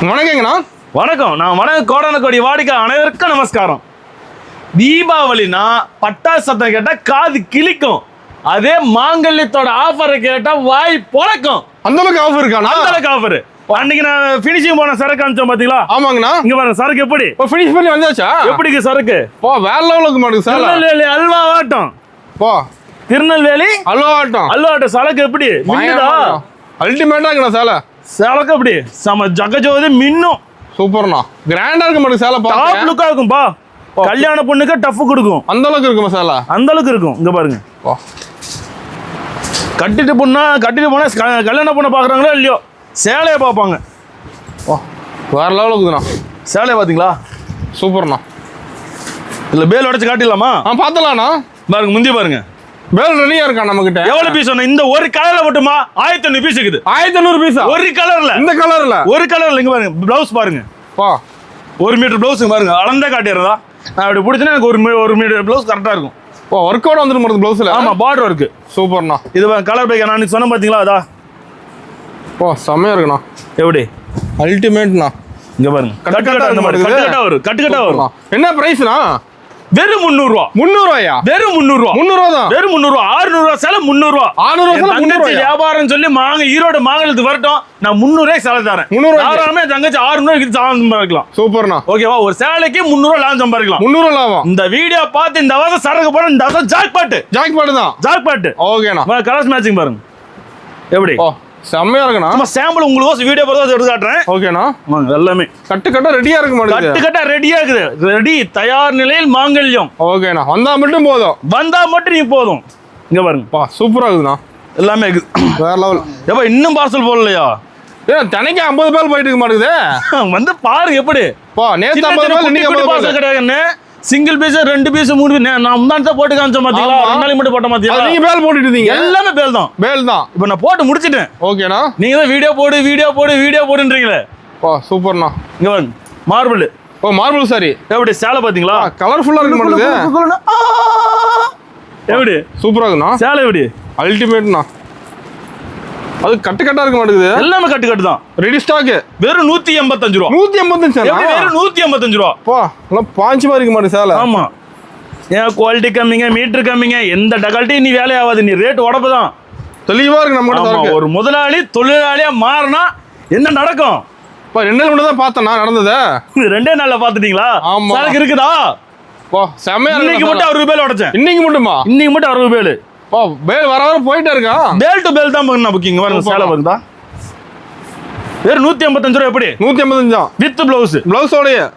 வணக்கங்கண்ணா. வணக்கம். நான் கோடானக்கோடி வாடிக்கை அனைவருக்கும் நமஸ்காரம். தீபாவளினா பட்டாசு சத்தம் கேட்டா காது கிளிக்கும். அதே மாங்கல்யத்தோட ஆஃபரை கேட்டா வாய் பொழக்கும். அந்த அளவுக்கு ஆஃபர் இருக்கா? அந்த அளவுக்கு ஆஃபர். அன்னைக்கு நான் ஃபினிஷிங் போன சரக்கு அனுப்பிச்சோம் பாத்தீங்களா? ஆமாங்கண்ணா. இங்க பாருங்க சரக்கு எப்படி ஃபினிஷ் பண்ணி வந்தாச்சா? எப்படி சரக்கு வேற லெவலுக்கு மாட்டுது சார். திருநெல்வேலி அல்வா ஆட்டம். திருநெல்வேலி அல்வா ஆட்டம். அல்வா ஆட்டம் சரக்கு எப்படி அல்டிமேட்டா இருக்குண்ணா சேலை. சேலைக்கு எப்படி செம ஜகஜோதி மின்னும். சூப்பர்ண்ணா. கிராண்டா இருக்க மாட்டேங்குது சேலை. டாப் லுக்கா இருக்கும்பா. கல்யாண பொண்ணுக்கு டஃப் கொடுக்கும். அந்த அளவுக்கு இருக்குமா சேலை? அந்த அளவுக்கு இருக்கும். இங்க பாருங்க. கட்டிட்டு போனா கல்யாண பொண்ணை பாக்குறாங்களோ இல்லையோ சேலையை பார்ப்பாங்க. வேற லெவலுக்கு இருக்குண்ணா. சேலையை பாத்தீங்களா? சூப்பர்ண்ணா. இல்ல பேல் உடைச்சு காட்டிடலாமா? பாத்தலாம்ண்ணா. பாருங்க முந்தி பாருங்க. பேல் ரெடியா இருக்கா நம்ம கிட்ட? எவ்வளவு பீஸ் சொன்ன? இந்த ஒரு கலர்ல மட்டுமா 1500 பீஸ் இருக்குது. 1500 பீஸா? ஒரு கலர்ல. இந்த கலர்ல ஒரு கலர்ல. இங்க பாருங்க பிளவுஸ் பாருங்க. 1 மீட்டர் பிளவுஸ் பாருங்க. அளந்தா காட்டிடுறதா? நான் அப்படி பிடிச்சா எனக்கு ஒரு மீட்டர் பிளவுஸ் கரெக்டா இருக்கும். ஒர்க் அவுட் வந்துட்டு போறது பிளவுஸ்ல. ஆமா பார்டர் ஒர்க். சூப்பர்ண்ணா. இது கலர் பைக் நான் சொன்ன பாத்தீங்களா? அதா செமையா இருக்குண்ணா. எப்படி அல்டிமேட்ண்ணா. இங்க பாருங்க. கட்டுக்கட்டா வரும். என்ன பிரைஸ்ண்ணா? வெறும் 300 ரூபா. 300 ரூபாயா? வெறும் 300 ரூபா. 300 தான். வெறும் 300 ரூபா. 600 ரூபா சேலை 300 ரூபா. 600 சேலை 300 ரூபா. வியாபாரம் சொல்லி ஈரோடு மாங்கலத்துக்கு வரட்டும். நான் 300 ரூபாய் சேலை தரேன். 300 ரூபாய். தாராளமே தங்கச்சி 600 ரூபாய்க்கு சாதம் சம்பாதிக்கலாம். சூப்பர்ண்ணா. ஓகேவா? ஒரு சேலைக்கு 300 ரூபாய் லாபம் சம்பாதிக்கலாம். 300 லாபம். இந்த வீடியோ பார்த்து இந்த வருஷம் சரக்கு போற இந்த வருஷம் ஜாக்பாட் தான். ஜாக்பாட். ஓகேண்ணா. கலர்ஸ் மேட்சிங் பாருங்க. எப்படி செம்மையா இருக்குண்ணா. நம்ம சாம்பிள் உங்களுக்கு வீடியோ பார்த்து எடுத்து காட்டுறேன். ஓகேண்ணா. எல்லாமே கட்டுக்கட்டா ரெடியா இருக்கு மாட்டேங்குது. கட்டுக்கட்டா ரெடியா இருக்குது. ரெடி தயார் நிலையில் மாங்கல்யம். ஓகேண்ணா. வந்தா மட்டும் போதும். வந்தா மட்டும் நீ போதும். இங்க பாருங்க. சூப்பரா இருக்குண்ணா. எல்லாமே இருக்குது. வேற லெவல். ஏப்பா இன்னும் பார்சல் போடலையா? தினைக்கு 50 பேர் போயிட்டு இருக்க மாட்டேங்குது. வந்து பாருங்க எப்படி. நேத்து 50 பேர் இன்னைக்கு 50 பார்சல் கிடையாதுன்னு சிங்கிள் பீஸ் 2 பீஸ் 3 பீஸ் நான் முன்னாடி போட்டு காமிச்சேன் பாத்தீங்களா? 2 நாளைக்கு மட்டும் போட்ட பாத்தீங்களா? நீங்க பேல் போட்டுட்டு இருந்தீங்க. எல்லாமே பேல் தான். பேல் தான். இப்போ நான் போட்டு முடிச்சிட்டேன். ஓகேண்ணா. நீங்க தான் வீடியோ போடுன்றீங்களே. சூப்பர்ண்ணா. இங்க வாங்க. மார்பிள். Marble sorry. எப்படி சேலை பாத்தீங்களா? கலர்ஃபுல்லா இருக்கு மாட்டேங்குது. எப்படி சூப்பரா இருக்குண்ணா. சேலை எப்படி அல்டிமேட்ண்ணா. அது கட்டுக்கட்டா இருக்க மாட்டேங்குது. எல்லாமே கட்டு தான். Ready stock. வெறும் 185 ரூபா. 185. வெறும் 185 ரூபா. பாஞ்சு மாதிரி இருக்க மாட்டேங்குது சேலை. ஆமா. ஏன் குவாலிட்டி கம்மிங்க, மீட்டர் கம்மிங்க, எந்த டகால்ட்டியும் நீ வேலையே ஆகாது. நீ ரேட் உடப்பு தான். தெளிவா இருக்கு நம்ம. ஒரு முதலாளி தொழிலாளியா மாறினா என்ன நடக்கும்? 2 நாள் மட்டும் தான் பார்த்தேன் நான் நடந்தது. 2 நாள்ல பாத்துட்டீங்களா? சரக்கு இருக்குதா? செமையா. இன்னைக்கு மட்டும் 60 பேல் உடைச்சேன். இன்னைக்கு மட்டுமா? இன்னைக்கு மட்டும் 60 பேல். பேல் வர போயிட்டே இருக்கா? பேல் டு பேல் தான் பண்ணா புக்கிங். பாருங்க சேலை பாருங்க. வேற 185 ரூபா. எப்படி 185 வித் பிளவுஸ்.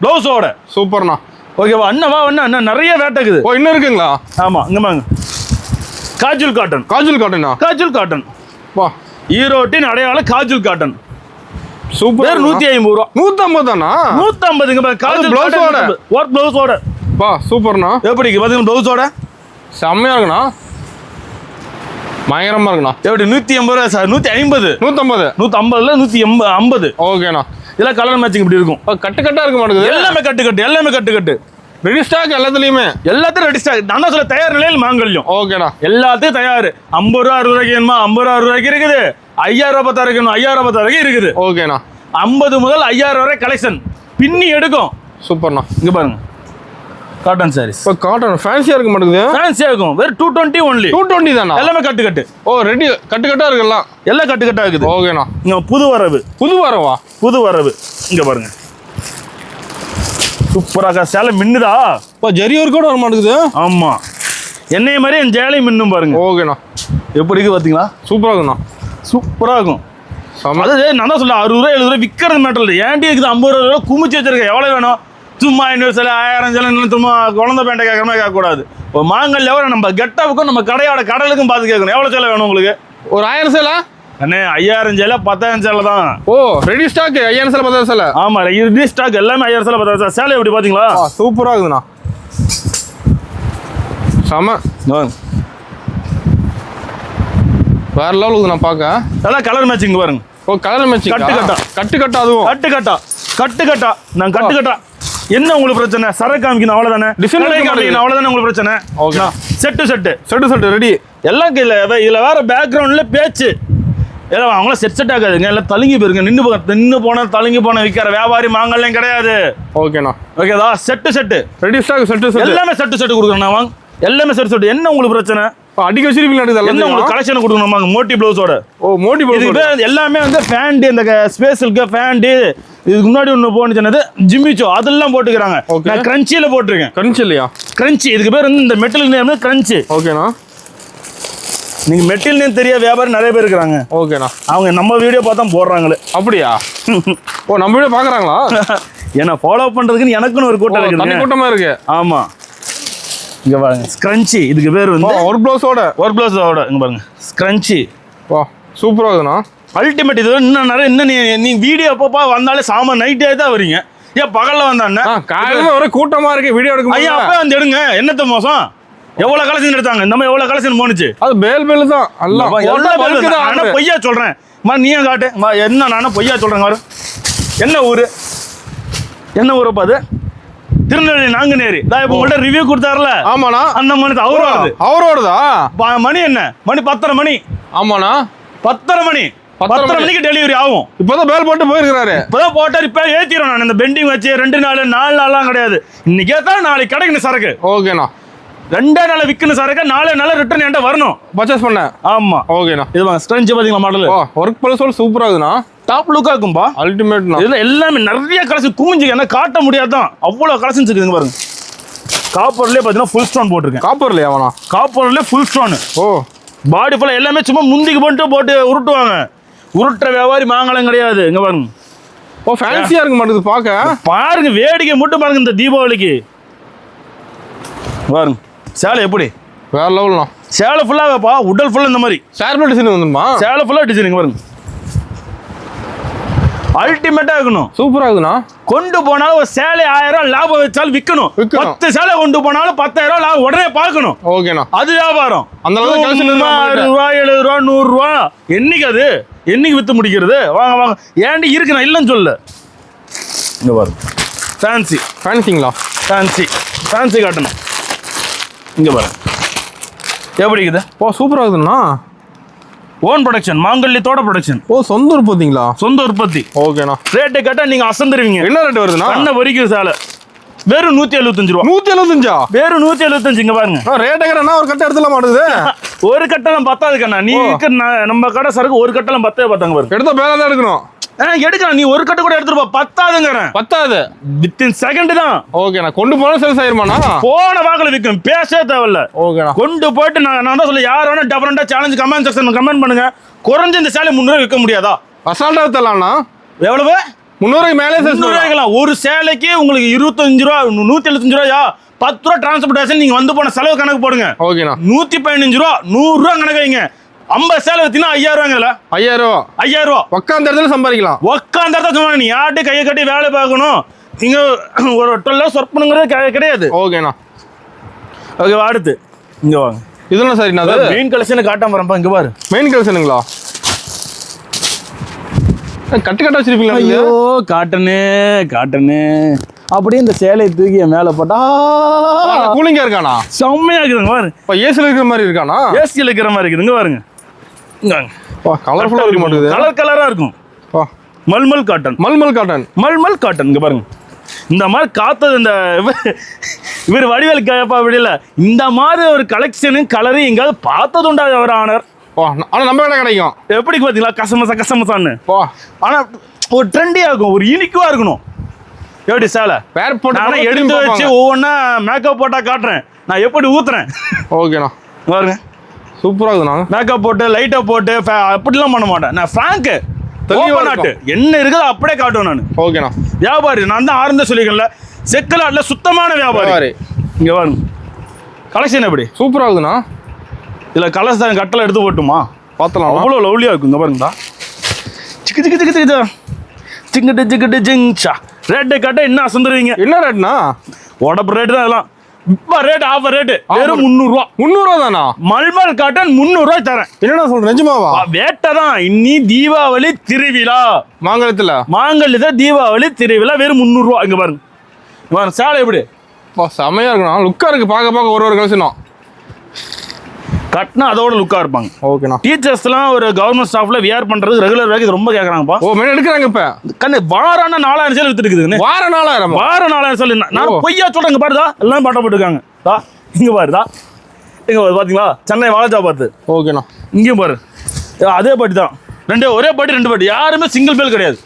பிளவுஸோட. சூப்பர்ண்ணா. ஓகேவா? அண்ணா அண்ணா நிறைய வேட் இருக்குது. இன்னும் இருக்குங்களா? ஆமா. இங்க வாங்க. காஜுல் காட்டன். காஜுல் காட்டன். ஈரோட்டின் அடையாள காஜுல் காட்டன். சூப்பர். வேற 150 ரூபா. 150 தானா? 150 இங்க பாருங்க. காஜுல் பிளவுஸோட. ஒர்க் பிளவுஸோட. சூப்பர்ண்ணா. எப்படி பாத்தீங்க பிளவுஸோட? செம்மையா இருக்குண்ணா. பயங்கரமா இருக்குண்ணா. எப்படி 180 ரூபா சார்? 150. 150ல 150. ஓகேண்ணா. இதெல்லாம் கலர் மேட்சிங் இப்படி இருக்கும். கட்டுக்கட்டா இருக்க மாட்டேங்குது. எல்லாமே கட்டு. ரெடி ஸ்டாக் எல்லாத்துலயும் ரெடி ஸ்டாக். நான் சொல்ல தயார் நிலையில் மாங்கல்யம். ஓகேண்ணா. எல்லாத்தையும் தயார். 50 ரூபா 60 ரூபாய்க்கு வேணுமா? 50 ரூபா 60 ரூபாய்க்கு இருக்குது. 5000 ரூபாய் 10,000 வேணும். 5000 ரூபாய் 10,000 இருக்குது. ஓகேண்ணா. 50 முதல் 5000 வரை கலெக்ஷன் பின்னி எடுக்கும். சூப்பர்ண்ணா. இங்க பாருங்க. காட்டன் சாரீஸ். காட்டன் ஃபேன்சியா இருக்க மாட்டேங்குது. ஃபேன்சியா இருக்கும். வெறும் 220 ஒன்லி. 220 தானா? எல்லாமே கட்டு. ரெடி கட்டுக்கட்டா இருக்குல்லாம். எல்லாம் கட்டுக்கட்டா இருக்குது. ஓகேண்ணா. இங்க புது வரவு. புது வரவு. இங்க பாருங்க. சூப்பரா சேலை மின்னுதா? ஜரி ஒர்க் கூட வர மாட்டேங்குது. ஆமா. என்னைய மாதிரி என் சேலை மின்னும் பாருங்க. ஓகேண்ணா. எப்படி இருக்கு பாத்தீங்களா? சூப்பரா இருக்குண்ணா. சூப்பரா இருக்கும். அது நான் தான் சொல்ல 60 ரூபா 70 ரூபா விற்கிறது மேட்டர். ஏன்டி இருக்குது 50 ரூபா குமிச்சு வச்சிருக்கேன். எவ்வளவு வேணும்? சும்மா 500 சில 1000 சில சும்மா குழந்தை பேண்டை கேட்கற மாதிரி கேட்கக்கூடாது. ஒரு மாங்கல் எவ்வளோ நம்ம கெட்டவுக்கும் நம்ம கடலுக்கும் பார்த்து கேட்கணும். எவ்வளோ சேலை வேணும் உங்களுக்கு? ஒரு 1000 சேலை அண்ணே. 5000 சேலை 10,000 சேலை தான். ரெடி ஸ்டாக் 5000 சேலை 10,000 சேலை. ஆமா ரெடி ஸ்டாக் எல்லாமே 5000 சேலை 10,000 சேலை. எப்படி பாத்தீங்களா? சூப்பரா இருக்குதுண்ணா. செம. வேற லெவல் இருக்குதுண்ணா பார்க்க. எல்லாம் கலர் மேட்சிங் பாருங்க. Colour matching. கட்டுக்கட்டா அதுவும் கட்டுக்கட்டா. நான் கட்டுக்கட்டா. என்ன உங்களுக்கு பிரச்சனை? சரக்கு காமிக்கணும் அவ்வளவுதானே. அவ்வளவுதானே உங்களுக்கு பிரச்சனை. Set ready. எல்லாம் இதுல வேற பேக்ரவுண்ட்ல பேச்சு ஏதோ அவங்களாம் செட் ஆகாதுங்க, எல்லாம் தழுங்கி போயிருங்க. நின்று போன தழுங்கி போன விற்கிற வியாபாரி மாங்கல்யம் கிடையாது. ஓகேண்ணா. ஓகேதா? செட்டு ரெடி ஸ்டாக் செட்டு எல்லாமே செட்டு கொடுக்குறேன் வாங்க. எல்லாமே செட்டு. என்ன உங்களுக்கு பிரச்சனை? அடிக்க வச்சிருப்பீங்களா? என்ன உங்களுக்கு கலெக்ஷன் கொடுக்கணும் வாங்க. மோட்டி ப்ளவுஸோட. ஓ மோட்டி ப்ளவுஸ் எல்லாமே வந்து ஃபேண்ட், இந்த ஸ்பேஸுக்கு ஃபேண்ட். இதுக்கு முன்னாடி ஒன்று போனுச்சுனது ஜிம்மிச்சோ, அதெல்லாம் போட்டுக்கிறாங்க. நான் கிரன்ச்சியில போட்டிருக்கேன். கிரன்ச்சி இல்லையா? கிரன்ச்சி. இதுக்கு பேர் வந்து இந்த மெட்டல் நேம் கிரன்ச்சி. ஓகேண்ணா. நீங்க மெட்டல் நேம் தெரியாத வியாபாரி நிறைய பேர் இருக்கிறாங்க. ஓகேண்ணா. அவங்க நம்ம வீடியோ பார்த்தா போடுறாங்களே. அப்படியா? ஓ நம்ம வீடியோ பாக்குறாங்களா? ஏன்னா ஃபாலோ பண்றதுக்குன்னு எனக்குன்னு ஒரு கூட்டம் இருக்கு. கூட்டமா இருக்கு. ஆமா. இங்க பாருங்க ஸ்க்ரன்ச்சி. இதுக்கு பேர் வந்து ஒரு ப்ளவுஸோட இங்க பாருங்க ஸ்க்ரன்ச்சி. வா சூப்பரா இருக்குண்ணா. அல்டிமேட். இது இன்னும் நிறைய இன்னும் நீ வீடியோ அப்பப்பா வந்தாலே சாமா நைட்டே தான் வரீங்க. ஏன் பகல்ல வந்தானே? காலையில ஒரு கூட்டமா இருக்கு வீடியோ எடுக்க. ஐயா அப்ப வந்து எடுங்க. என்னத்த மோசம்? எவ்வளவு கலெக்ஷன் எடுத்தாங்க? இந்த மாதிரி எவ்வளவு கலெக்ஷன் போனுச்சு? அது பேல் தான். நான் பொய்யா சொல்றேன் நீயே காட்டு. என்ன நானும் பொய்யா சொல்றேன் பாரு. என்ன ஊரப்பா அது? திருநெல்வேலி நாங்குநேரி. நான் இப்ப உங்கள்ட்ட ரிவ்யூ கொடுத்தாருல. ஆமாண்ணா. அந்த மணி அவரோடதா? மணி என்ன மணி 10:30 மணி. ஆமாண்ணா 10:30 மணி. 10:30 மணிக்கு டெலிவரி ஆகும். இப்பதான் பேல் போட்டு போயிருக்காரு. இப்பதான் போட்டார். இப்ப ஏத்திரும். நான் இந்த பெண்டிங் வச்சு 2 நாள் 4 நாள்லாம் கிடையாது. இன்னைக்கு ஏத்தா நாளைக்கு கிடைக்கணும் சரக்கு. ஓகேண்ணா. 2 நாள் விற்கணும் சரக்கு. 4 நாள் ரிட்டர்ன் என்கிட்ட வரணும். பர்ச்சேஸ் பண்ண. ஆமா. ஓகேண்ணா. இது ஸ்ட்ரென்ச் பாத்தீங்களா மாடல்? ஒர்க் ப்ளஸ் சூப்பரா இருக்குண்ணா. டாப் லுக்கா இருக்கும்பா. அல்டிமேட்ண்ணா. இதுல எல்லாமே நிறைய கலெக்ஷன் குமிஞ்சுக்கு என்ன காட்ட முடியாதான். அவ்வளவு கலெக்ஷன்ஸ் இருக்குங்க பாருங்க. காப்பர்லயே பாத்தீங்கன்னா ஃபுல் ஸ்டோன் போட்டிருக்கேன். காப்பர்லயா? அவனா காப்பர்லயே ஃபுல் ஸ்டோன். ஓ பாடி ஃபுல்லா எல்லாமே சும்மா முந்திக்கு போட்டு உருட்டுவாங்க. உருட்டுற வியாபாரி மாங்கலம் கிடையாது. இங்க பாருங்க. ஓ ஃபேன்சியா இருக்க மாட்டேங்குது பாக்க. பாருங்க வேடிக்கை மட்டும் பாருங்க. இந்த தீபாவளிக்கு பாருங்க சேலை எப்படி வேற லெவல்ண்ணா. சேலை ஃபுல்லாகப்பா. உடல் ஃபுல்லா இந்த மாதிரி ஷேர்பிள் டிசைன் வந்துமா? சேலை ஃபுல்லா டிசைனிங் பாருங்க. அல்டிமேட்டா இருக்கணும். சூப்பரா இருக்குண்ணா. கொண்டு போனாலும் ஒரு சேலை 1000 ரூபாய் லாபம் வச்சாலும் விற்கணும். 10 சேலை கொண்டு போனாலும் 10,000 ரூபாய் லாபம் உடனே பார்க்கணும். ஓகேண்ணா. அது வியாபாரம். அந்த அளவுக்கு 60 ரூபாய் 70 ரூபாய் 100 ரூபாய் என்னைக்கு அது என்னைக்கு வித்து முடிக்கிறது? வாங்க ஏன்டி இருக்கு, நான் இல்லைன்னு சொல்ல. இங்க பாருங்க ஃபேன்சிங்களா? ஃபேன்சி காட்டணும். இங்க பாருங்க எப்படி இருக்குது. ஓ சூப்பரா இருக்குதுண்ணா. ஓன் ப்ரொடக்ஷன், மாங்கல்யத்தோட ப்ரொடக்ஷன். ஓ சொந்த உற்பத்திங்களா? சொந்த உற்பத்தி. ஓகேண்ணா. ரேட்டை கேட்டா நீங்க அசந்துருவீங்க. என்ன ரேட் வருதுண்ணா? அண்ணன் வரைக்கும் சேலை வெறும் 175 ரூபா. 175? வெறும் 175. இங்க பாருங்க ரேட்டை கேட்டா ஒரு கட்டை எடுத்துலாம் மாட்டுது. ஒரு கட்டெல்லாம் பத்தாது கண்ணா. நீ நம்ம கடை சரக்கு ஒரு கட்டெல்லாம் பத்தாங்க பாருங்க. எடுத்தா பேரா தான் எடுக்கணும். எடுக்கலாம். நீ ஒரு கட்டை கூட எடுத்துட்டு பத்தாதுங்கிறேன். பத்தாது. வித்தின் செகண்ட் தான். ஓகேண்ணா. கொண்டு போனா சேல்ஸ் ஆயிருமாண்ணா? போன வாக்குல விற்கும். பேசவே தேவையில்ல. ஓகேண்ணா. கொண்டு போயிட்டு நான் தான் சொல்ல. யார் வேணா டெஃபரெண்டா சேலஞ்ச் கமெண்ட் செக்ஷன் கமெண்ட் பண்ணுங்க. குறைஞ்ச இந்த சேலை 300 விற்க முடியாதா? அசால்ட்டா வித்தலாம்ண்ணா. எவ்வளவு? 300 மேலே சேல்ஸ் ரூபாய்க்கலாம். ஒரு சேலைக்கு உங்களுக்கு 25 ரூபா 175 ரூபாயா? 10 ரூபா டிரான்ஸ்போர்டேஷன். நீங்க வந்து போன செலவு கணக்கு போடுங்க. ஓகேண்ணா. 115 ரூபா 100 ரூபா கணக்கு வைங்க. 50 சேலை வித்தீங்கன்னா 5000 ரூபாய்ல 5000 ரூபா உட்காந்த இடத்துல சம்பாதிக்கலாம். உட்காந்த இடத்துல சொன்னா நீ யார்ட்டு கையை கட்டி வேலை பார்க்கணும். நீங்க ஒரு 12 ஹவர்ஸ் ஒர்க் பண்ணுங்கிறது கிடையாது. ஓகேண்ணா. ஓகே அடுத்து இங்க வாங்க. இதெல்லாம் சரிண்ணா. மெயின் கலெக்ஷன் காட்டாம வரப்பா. இங்க பாரு மெயின் கலெக்ஷனுங்களா? கட்டு வச்சிருப்பீங்களா? ஐயோ காட்டனு அப்படியே இந்த சேலையை தூக்கி மேல போட்டா கூலிங்கா இருக்கானா? செம்மையா இருக்குதுங்க பாருங்க. ஏசில இருக்கிற மாதிரி இருக்கானா? ஏசில இருக்கிற மாதிரி இருக்குதுங்க பாருங்க. கலர்ஃபுல்லா இருக்க மாட்டேங்குது. கலரா இருக்கும். மல்மல் காட்டன் இங்க பாருங்க. இந்த மாதிரி காத்தது இந்த இவர் வடிவேல் கேப்பா விடல. இந்த மாதிரி ஒரு கலெக்ஷனு கலரு எங்காவது பார்த்தது உண்டா அவர் ஆனர்? ஆனா நம்ம வேலை கிடைக்கும். எப்படி பாத்தீங்களா? கசமசான்னு. ஆனா ஒரு ட்ரெண்டியா இருக்கும். ஒரு யூனிக்கா இருக்கணும். எப்படி சேலை நானே எடுத்து வச்சு ஒவ்வொன்னா மேக்கப் போட்டா காட்டுறேன். நான் எப்படி ஊத்துறேன். ஓகேண்ணா. பாருங்க சூப்பரா இருக்குண்ணா. மேக்கப் போட்டு லைட்டா போட்டு அப்படிலாம் பண்ண மாட்டேன். நான் ஃப்ராங்க் நாட்டு என்ன இருக்குதோ அப்படியே காட்டுவேன் நான். ஓகேண்ணா. வியாபாரி நான் தான் ஆரம்ப சொல்லிக்கல. செக்கலாட்ல சுத்தமான வியாபாரி. இங்க பாருங்க கலெக்ஷன் எப்படி சூப்பரா இருக்குண்ணா. இதுல கலர்ஸ் தான் கட்டல எடுத்து போட்டுமா பார்த்தலாம். அவ்வளோ லவ்லியா இருக்கும். இங்க பாருங்கடா. சிக்கிட்டு ஜிங்சா ரேட்டு கட்ட என்ன அசந்துருவீங்க. என்ன ரேட்னா? உடம்பு ரேட்டு தான் எல்லாம். இப்ப ரேட் ஆஃபர் ரேட்டு வெறும் 300 ரூபா. 300 ரூபா தானா? மல்மல் காட்டன் 300 ரூபாய் தரேன். என்னடா சொல்ற? நிஜமாவா? வேட்டை தான். இன்னி தீபாவளி திருவிழா மாங்கல்யத்துல தீபாவளி திருவிழா வெறும் 300 ரூபா. இங்க பாருங்க சேலை எப்படி செமையா இருக்கணும். லுக்கா இருக்கு. பார்க்க ஒரு கலெக்ஷனும் கட்டினா அதோட லுக்காக இருப்பாங்க. ஓகேண்ணா. டீச்சர்ஸ்லாம் ஒரு கவர்மெண்ட் ஸ்டாஃப்ல வியர் பண்ணுறது ரெகுலர் வேலைக்கு இது ரொம்ப கேட்குறாங்கப்பா. ஓ மெயின் எடுக்கிறாங்க இப்போ. கண்ணு வாரான 4000 சேல் வித்துட்டு இருக்குதுங்க. வார 4000 சேல். நான் பொய்யா சொல்கிறேன். இங்கே பாருதா எல்லாம் பாட்ட போட்டுருக்காங்க. தா இங்கே பாருதா இங்கே பாரு பார்த்தீங்களா சென்னை வாழச்சா பார்த்து. ஓகேண்ணா. இங்கேயும் பாரு அதே பாட்டி தான். ஒரே பாட்டி 2 பாட்டி. யாருமே சிங்கிள் பேல் கிடையாது.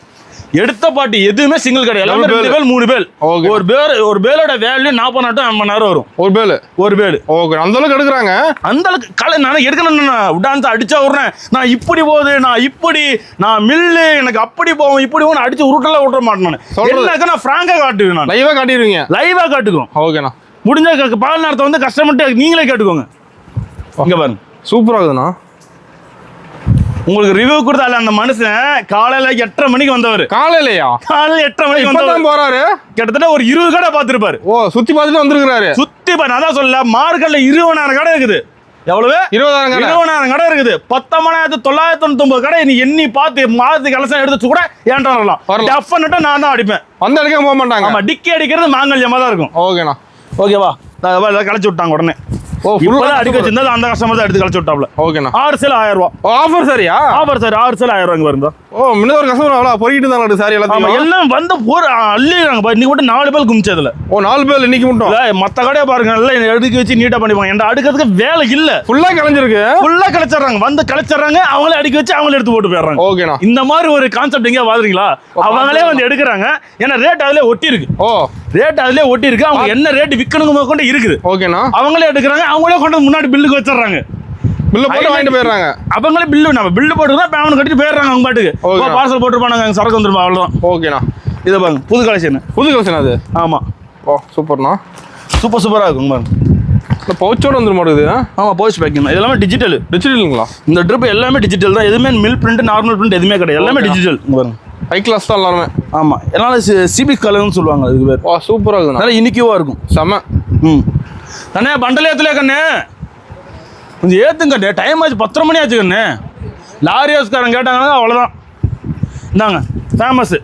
எடுத்த பாட்டி எதுவுமே சிங்கிள் கிடையாது. எல்லாமே 2 பேல் 3 பேல். ஒரு பேலோட வேல்யூ 40 to 50,000 வரும். ஒரு பேல். ஓகே அந்த அளவுக்கு எடுக்கிறாங்க. அந்த அளவுக்கு கலை நான் எடுக்கணும். உடான்ஸ் அடிச்சா விடுறேன். நான் இப்படி போகுது நான் மில்லு எனக்கு அப்படி போவோம் இப்படி போகும் அடிச்சு உருட்டெல்லாம் விட்டுற மாட்டேன். என்னக்கா நான் ஃப்ராங்கா காட்டுவேன். நான் லைவா காட்டிடுவீங்க. லைவா காட்டுக்கும். ஓகேண்ணா. முடிஞ்ச பால் நேரத்தை வந்து கஸ்டமர்கிட்ட நீங்களே கேட்டுக்கோங்க. இங்க பாருங்க சூப்பரா இருக்குதுண்ணா. உங்களுக்கு ரிவ்யூ கொடுத்தால அந்த மனுஷன் காலையில 8:30 மணிக்கு வந்தவர். காலையில 8:30 மணிக்கு வந்தவர் போறாரு. கிட்டத்தட்ட ஒரு 20 கடை பார்த்திருப்பாரு. ஓ சுத்தி பார்த்துட்டு வந்திருக்காரு. சுத்தி பாரு. அதான் சொல்ல மார்க்கெட்ல 20,000 கடை இருக்குது. எவ்வளவு 20,000 கடை இருக்குது. 19,999 கடை நீ எண்ணி பார்த்து மாதத்து கலசம் எடுத்து கூட ஏன்டா வரலாம். டெஃபினட்டா நான் தான் அடிப்பேன். வந்த அடிக்க போக மாட்டாங்க. ஆமா டிக்கி அடிக்கிறது மாங்கல்யமா தான் இருக்கும். ஓகேண்ணா. ஓகேவா கழிச்சு விட்டாங்க உடனே. அடிக்க வச்சிருந்தா அந்த கஸ்டமர் தான் எடுத்து கழிச்சு விட்டாப்ல. ஓகேண்ணா. 6 சேல் 1000 ரூபா. ஆஃபர் சரியா? ஆஃபர் சார் 6 சேல் 1000 ரூபாங்க வருங்க. ஓ முன்ன ஒரு கஸ்டமர் அவ்வளோ பொறிக்கிட்டு தான் சாரி எல்லாத்தையும். எல்லாம் வந்து அள்ளிடுறாங்க. இன்னைக்கு மட்டும் 4 பேல் குமிச்சதுல. ஓ 4 பேல் இன்னைக்கு மட்டும் இல்லை. மற்ற கடையை பாருங்க எல்லாம் எடுக்க வச்சு நீட்டாக பண்ணிப்பாங்க. என் அடுக்கிறதுக்கு வேலை இல்லை. ஃபுல்லாக கலைஞ்சிருக்கு. ஃபுல்லாக கலைச்சிடுறாங்க. வந்து கலைச்சிடுறாங்க. அவங்களே அடிக்க வச்சு அவங்களே எடுத்து போட்டு போயிடுறாங்க. ஓகேண்ணா. இந்த மாதிரி ஒரு கான்செப்ட் எங்கேயா பாக்குறீங்களா? அவங்களே வந்து எடுக்கிறாங்க. ஏன்னா ரேட் அதுல ஒட்டி இருக்கு. ஓ ரேட் அதுல ஒட்டி இருக்கு. அவங்க என்ன ரேட் விற்கணுங்க கொண்டு இருக்குது. ஓகேண்ணா. அவங்களே எடுக்கிறாங்க. அவங்களே கொண்டு முன்னாடி பில்லுக்கு வச்சிடுறாங்க. பில்லு போட்டு வாங்கிட்டு போயிடுறாங்க. அவங்களே நம்ம பில்லு போட்டுதான் பேமெண்ட் கட்டிட்டு போயிடுறாங்க. அவங்க பாட்டுக்கு பார்சல் போட்டுருப்பாங்க. சரக்கு வந்துருப்பா அவ்வளோதான். ஓகேண்ணா. இதை பாருங்க புது கலெக்ஷன் அது. ஆமா. ஓ சூப்பர்ண்ணா. சூப்பராக இருக்கும் பாருங்க. இந்த பவுச்சோட வந்துடும் மாட்டேங்குது. ஆமாம் பவுச் பேக்கிங். இதெல்லாமே டிஜிட்டலுங்களா? இந்த ட்ரிப் எல்லாமே டிஜிட்டல் தான். எதுவுமே மில் பிரிண்ட் நார்மல் பிரிண்ட் எதுவுமே கிடையாது. எல்லாமே டிஜிட்டல் பாருங்க. ஹை கிளாஸ் தான் எல்லாருமே. ஆமாம் என்னால் சிபிக் கலர்னு சொல்லுவாங்க. அதுக்கு பேர். ஓ சூப்பராக இருக்கும். நல்லா இனிக்குவாக இருக்கும். செம. கண்ணே பண்டல் ஏற்றுலையா கண்ணே? கொஞ்சம் ஏற்றுங்க கண்ணே. டைம் ஆச்சு 10:30 மணி ஆச்சு கண்ணே. லாரி ஹவுஸ்காரன் கேட்டாங்கன்னா அவ்வளோதான். இந்தாங்க ஃபேமஸ்.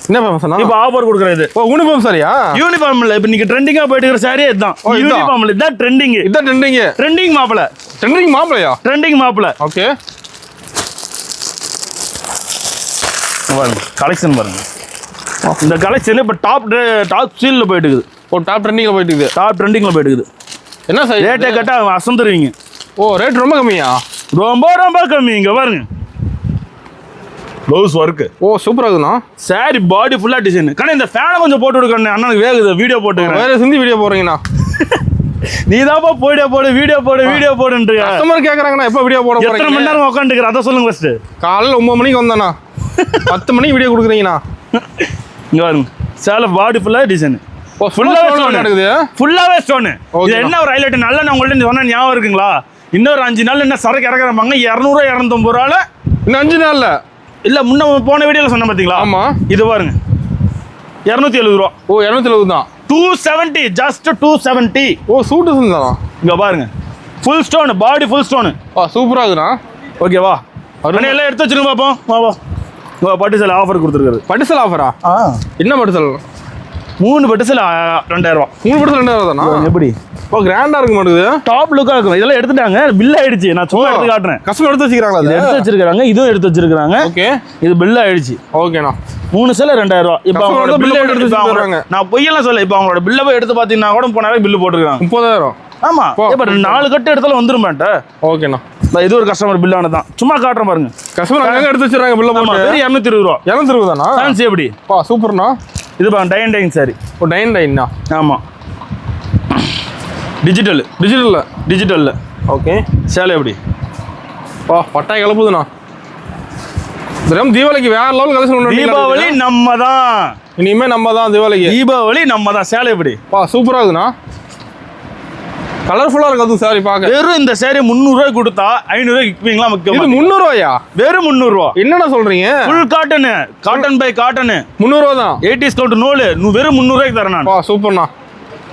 என்ன ஃபேமஸ்? இப்போ ஆஃபர் கொடுக்குறது. ஓ யூனிஃபார்ம் சாரியா? யூனிஃபார்ம் இல்லை. இப்போ நீங்கள் ட்ரெண்டிங்காக போயிட்டு இருக்கிற சாரியே இதுதான். யூனிஃபார்ம் இல்லை. இதுதான் ட்ரெண்டிங். இதுதான் ட்ரெண்டிங் மாப்பிளை. ட்ரெண்டிங் மாப்பிளை. ஓகே பாருங்க கலெக்ஷன் பாருங்க. இந்த கலெக்ஷன் இப்போ டாப் சீலில் போயிட்டு இருக்குது. ஓ டாப் ட்ரெண்டிங்கில் போயிட்டு இருக்குது. என்ன சார் ரேட்டை கேட்டால் அசந்துருவீங்க. ஓ ரேட் ரொம்ப கம்மியா? ரொம்ப கம்மி. இங்கே பாருங்க ப்ளவுஸ் ஒர்க்கு. ஓ சூப்பராக இருக்குண்ணா. சாரி பாடி ஃபுல்லாக டிசைன். கண்ணா இந்த ஃபேனை கொஞ்சம் போட்டு விடுக்கண்ணே. அண்ணனுக்கு வேகுது. வீடியோ போட்டுக்கிறேன். வேறு சிந்தி வீடியோ போடுறீங்கண்ணா. நீ தான்ப்பா வீடியோ போடுன்ட்டு கஸ்டமர் கேட்குறாங்கண்ணா. எப்போ வீடியோ போட எத்தனை மணி நேரம் உட்காந்துக்கிறேன் அதை சொல்லுங்க ஃபஸ்ட்டு. காலையில் 9 மணிக்கு வந்தேண்ணா. 10 மணிக்கு வீடியோ கொடுக்குறீங்கண்ணா. இங்கே பாருங்க சேலை பாடி ஃபுல்லாக டிசைன். ஃபுல்லாகவே ஸ்டோனு. இது என்ன ஒரு ஹைலைட் நல்ல நான் உங்கள்கிட்ட சொன்ன ஞாபகம் இருக்குங்களா? இன்னொரு 5 நாள் என்ன சரக்கு இறக்குறாங்க. 200 250 ரூபால இன்னும் 5 நாளில் இல்லை. முன்ன போன வீடியோவில் சொன்னேன் பார்த்தீங்களா? ஆமாம். இது பாருங்க 270 ரூபா. ஓ 270 தான். 270 ஜஸ்ட் 270. ஓ சூட்டு தான். இங்கே பாருங்க full stone. Body full stone. ஓ சூப்பராக இருக்குண்ணா. ஓகேவா உடனே எல்லாம் எடுத்து வச்சுருங்க பார்ப்போம். வா பட்டு சேலை ஆஃபர் கொடுத்துருக்காரு. பட்டு சேலை ஆஃபரா? என்ன பட்டு சேலை? 3 பட்டு சேலை 2000 ரூபா. 3 பட்டு சேலை 2000 தானா? எப்படி? ஓ கிராண்டாக இருக்க மாட்டேங்குது. டாப் லுக்காக இருக்கும். இதெல்லாம் எடுத்துட்டாங்க. பில் ஆயிடுச்சு. நான் சும்மா எடுத்து காட்டுறேன். கஸ்டமர் எடுத்து வச்சுக்கிறாங்களா? எடுத்து வச்சிருக்காங்க. இதுவும் எடுத்து வச்சிருக்காங்க. ஓகே இது பில் ஆயிடுச்சு. ஓகேண்ணா. 3 சேலை 2000 ரூபா. இப்போ அவங்களோட பில் எடுத்து வச்சுருக்காங்க. நான் பொய்யெல்லாம் சொல்ல. இப்போ அவங்களோட பில்லை போய் எடுத்து பார்த்தீங்கன்னா கூட போனாவே பில்லு போட்டுருக்காங்க. 30,000. ஆமாம். இப்போ 4 கட்டு எடுத்தாலும் வந்துடும் மாட்டேன். ஓகேண்ணா. இது ஒரு கஸ்டமர் பில்லானது தான். சும்மா காட்டுறேன் பாருங்க. கஸ்டமர் அங்கே எடுத்து வச்சிருக்காங்க. பில்ல போட்டு 220 ரூபா. 220 தானா? ஃபேன்சி எப்படி? சூப்பர்ண்ணா. இது பாருங்க டைன் சாரி. ஓ டைன்னா? ஆமாம் டிஜிட்டலில். ஓகே சேலை எப்படி? பட்டாய் கிளப்புதுண்ணா. தீபாவளிக்கு வேற லெவல் கலெக்ஷன். தீபாவளி நம்ம தான். இனிமே நம்ம தான் தீபாவளிக்கு. தீபாவளி நம்ம தான். சேலை எப்படி? சூப்பராக இருக்குண்ணா. கலர்ஃபுல்லாக இருக்குது சாரி பார்க்க. வெறும் இந்த சாரி 300 ரூபாய் கொடுத்தா 500 ரூபாய் விற்பீங்களா? இது 300 ரூபாயா? வெறும் 300 ரூபா. என்னடா சொல்றீங்க? ஃபுல் காட்டன் பை காட்டன் 300 ரூபா தான். 80s கவுண்ட் நூல் வெறும் 300 ரூபாய்க்கு தரேன் நான். சூப்பர்ண்ணா.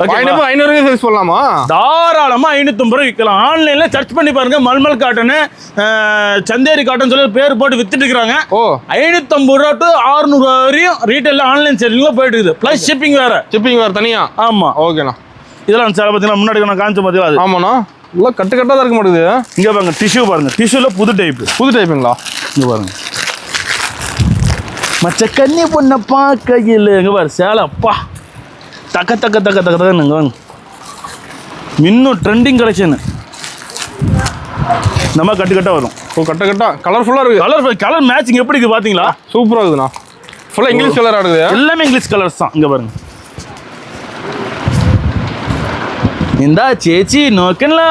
500 ரூபாய் சேல்ஸ் பண்ணலாமா? தாராளமா 550 ரூபாய் விற்கலாம். ஆன்லைன்ல சர்ச் பண்ணி பாருங்க. மல்மல் காட்டன், சந்தேரி காட்டன் சொல்லி பேர் போட்டு வித்துட்டு இருக்காங்க. 550 ரூபா டு 600 ரூபா வரையும் ரீட்டைல் ஆன்லைன் சேலிங்ல போயிட்டு இருக்குது. பிளஸ் ஷிப்பிங் வேற தனியா. ஆமா ஓகேண்ணா. இதெல்லாம் சேலை பார்த்தீங்கன்னா முன்னாடி நான் காமிச்ச பார்த்தீங்களா? ஆமாண்ணா. உள்ள கட்டு கட்டாக தான் இருக்க மாட்டேங்குது. இங்கே பாருங்க டிஷ்யூ பாருங்க, டிஷ்யூவில் புது டைப்பு. புது டைப்புங்களா? இங்கே பாருங்க மச்ச கண்ணி பொண்ணை பார்க்கையில் இங்கே பாரு சேலை அப்பா தக்க தக்க தக்க தக்க தக்கன்னு இங்கே வாங்க. இன்னும் ட்ரெண்டிங் கலெக்ஷனு இந்த மாதிரி கட்டு கட்டாக வரும். ஓ கட்ட கட்டா கலர்ஃபுல்லாக இருக்குது. கலர் மேட்சிங் எப்படி இருக்குது பார்த்தீங்களா? சூப்பராக இருக்குதுண்ணா. ஃபுல்லாக இங்கிலீஷ் கலர் ஆடுது. எல்லாமே இங்கிலீஷ் கலர்ஸ் தான். இங்கே பாருங்க இந்தா சேச்சி நோக்கன்லா.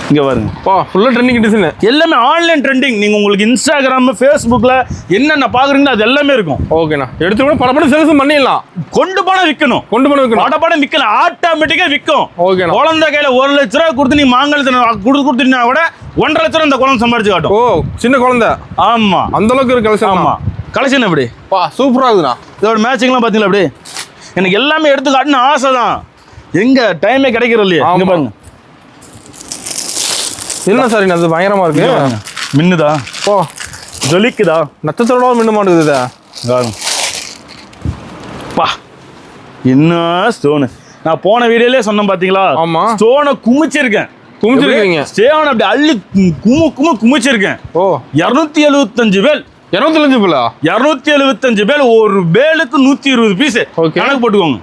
இங்கே பாருங்க ஃபுல்லாக ட்ரெண்டிங் டிசைனு. எல்லாமே ஆன்லைன் ட்ரெண்டிங். நீங்கள் உங்களுக்கு இன்ஸ்டாகிராம் ஃபேஸ்புக்கில் என்னென்ன பார்க்குறீங்களோ அது எல்லாமே இருக்கும். ஓகேண்ணா. எடுத்து கூட படப்படம் சேல்ஸும் பண்ணிடலாம். கொண்டு போனால் விற்கணும். படப்படம் விற்கலாம், ஆட்டோமேட்டிக்காக விற்கும். ஓகேண்ணா. குழந்தை கையில் 1 லட்ச ரூபா கொடுத்து நீ மாங்கலத்தில் கொடுத்துட்டீங்கன்னா கூட 1.5 லட்ச ரூபா இந்த குழந்தை சம்பாரிச்சு காட்டும். ஓ சின்ன குழந்தை. ஆமாம் அந்த அளவுக்கு இருக்கு கலெக்ஷன். ஆமாம் கலெக்ஷன் எப்படி சூப்பராக இருக்குதுண்ணா. இதோட மேட்சிங்லாம் பார்த்தீங்களா? அப்படி எனக்கு எல்லாமே எடுத்து காட்டுன்னு ஆசை தான். எங்கே டைமே கிடைக்கிறது இல்லையா? இங்கே பாருங்க என்ன சார் அது பயங்கரமாக இருக்கு. மின்னுதா ஜொலிக்குதா நட்சத்திரோட மின்ன மாட்டேங்குது. பா என்ன ஸ்டோனு. நான் போன வீடியோலேயே சொன்னேன் பார்த்தீங்களா? ஆமாம். ஸ்டோனை குமிச்சிருக்கேன். குமிச்சிருக்கீங்க. ஸ்டோன் அப்படி அள்ளி குமிச்சிருக்கேன். ஓ 275 பேல். 275 பேலா? 275 பேல். ஒரு பேலுக்கு 120 பீஸ் கணக்கு போட்டுக்கோங்க.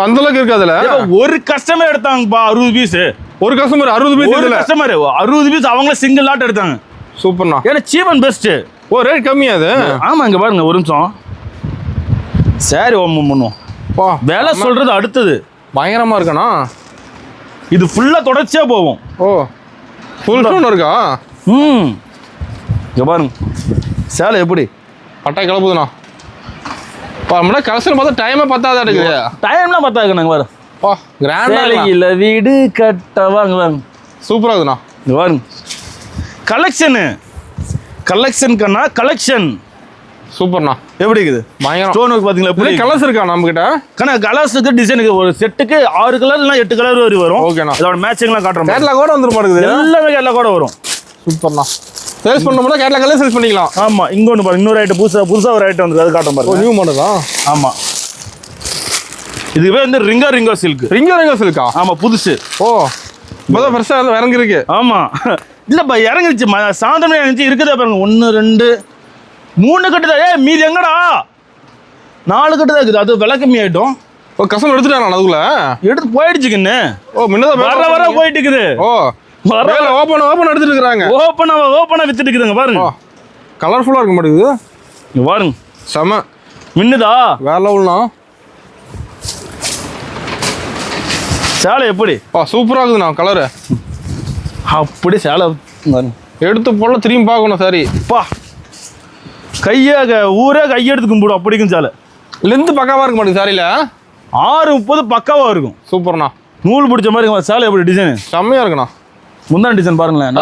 அந்த அளவுக்கு இருக்கு. அதுல ஒரு கஸ்டமர் எடுத்தாங்கப்பா 60 பீஸ். ஒரு கஸ்டமர் 60 பீஸ். ஒரு கஸ்டமர் 60 பீஸ் அவங்களே சிங்கிள் லாட் எடுத்தாங்க. சூப்பர்ண்ணா. ஏன்னா சீப் அண்ட் பெஸ்ட். ஓ ரேட் கம்மியா அது? ஆமா. இங்க பாருங்க ஒரு நிமிஷம் சாரி ஓமம் பண்ணுவோம். வேலை சொல்றது அடுத்தது பயங்கரமா இருக்கண்ணா. இது ஃபுல்லா தொடர்ச்சியா போவோம். ஓ ஃபுல் ஸ்டோன் இருக்கா? இங்க பாருங்க சேலை எப்படி பட்டாய் கிளப்புதுண்ணா. கலெக்ஷன் பார்த்தா டைமே பத்தாத இருக்குது. டைம்லாம் பத்தாது. நாங்கள் வரோம் கிராண்ட் வீடு கட்டவாங்க வாங்க. சூப்பராக இருக்குண்ணா. இங்க பாருங்க கலெக்ஷன் கண்ணா கலெக்ஷன் சூப்பர்ண்ணா. எப்படி இருக்குது பயங்கரம். ஸ்டோன் ஒர்க் பார்த்தீங்களா? எப்படி கலர்ஸ் இருக்கா நம்மகிட்ட? கண்ணா கலர்ஸுக்கு டிசைனுக்கு ஒரு செட்டுக்கு 6 கலர் இல்லைனா 8 கலர் வரை வரும். ஓகேண்ணா. இதோட மேட்சிங்லாம் காட்டுறோம். கேட்லாக் கூட வந்துட மாட்டேங்குது. எல்லாமே கேட்லாக் கூட வரும். சூப்பர்ண்ணா. சேல்ஸ் பண்ணோம்னா கேட்லாக்ல சேல்ஸ் பண்ணிக்கலாம். ஆமாம். இங்கே ஒன்று பாருங்க, இன்னொரு ஐட்டம் புதுசாக ஒரு ஐட்டம் வந்து அது காட்டும் பாருங்க. நியூ மாடல் தான். ஆமாம். இதுவே வந்து ரிங்கா சில்க். ரிங்கா சில்கா? ஆமாம் புதுசு. ஓ இப்போதான் ஃப்ரெஷ்ஷாக இறங்கிருக்கு. ஆமாம். இல்லைப்பா இறங்கிருச்சு சாயந்தரமே இறங்கிச்சு. இருக்குதா பாருங்க 1 2 3 கட்டுதா. மீதி எங்கடா 4 கட்டு தான் இருக்குது. அது விலை கம்மி ஆகிட்டோம். ஓ கஸ்டமர் எடுத்துட்டாங்க அதுக்குள்ள எடுத்து போயிடுச்சுக்குன்னு. ஓ முன்னதான் வர போயிட்டு இருக்குது. ஓ ஓப்பன் எடுத்துட்டு இருக்காங்க. ஓப்பனா வித்துட்டு இருக்குதுங்க பாருங்க. கலர்ஃபுல்லா இருக்க மாட்டேங்குது. இங்க பாருங்க செம மின்னுதா. வேற லெவல்னா. சேலை எப்படி சூப்பரா இருக்குதுண்ணா. கலரு அப்படி சேலை எடுத்து போல திரும்பி பார்க்கணும். சரி பா ஊரே கையெடுத்து கும்பிடும் அப்படி இருக்கும். சேலை லென்த் பக்காவா இருக்க மாட்டேங்குது. சாரியில 6:30 பக்காவா இருக்கும். சூப்பர்ண்ணா. நூல் பிடிச்ச மாதிரி சேலை எப்படி டிசைன் செம்மையா இருக்குண்ணா. முந்தான டிசைன் பாருங்களேன்.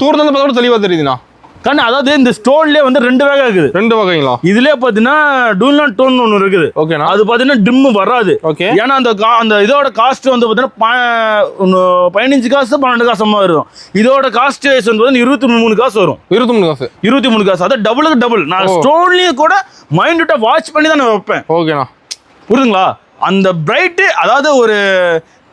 தூரத்துல பார்த்தா தெளிவா தெரியுதுண்ணா. கண்ணு அதாவது இந்த ஸ்டோன்லேயே வந்து 2 வகை இருக்குது. 2 வகைங்களா? இதுலேயே பார்த்தீங்கன்னா டூல்னாட் டோன் ஒன்று இருக்குது. ஓகேண்ணா. அது பார்த்தீங்கன்னா டிம்மு வராது. ஓகே. ஏன்னா அந்த இதோட காஸ்ட் வந்து பார்த்தீங்கன்னா 15 காசு 12 காசு அம்மா வரும். இதோட காஸ்ட் வந்து 23 காசு வரும். 23 காசு. அதான் டபுளுக்கு டபுள். நான் ஸ்டோன்லேயும் கூட மைண்ட்விட்டா வாட்ச் பண்ணி தான் நான் வைப்பேன். ஓகேண்ணா. புரியுதுங்களா? அந்த பிரைட்டு அதாவது ஒரு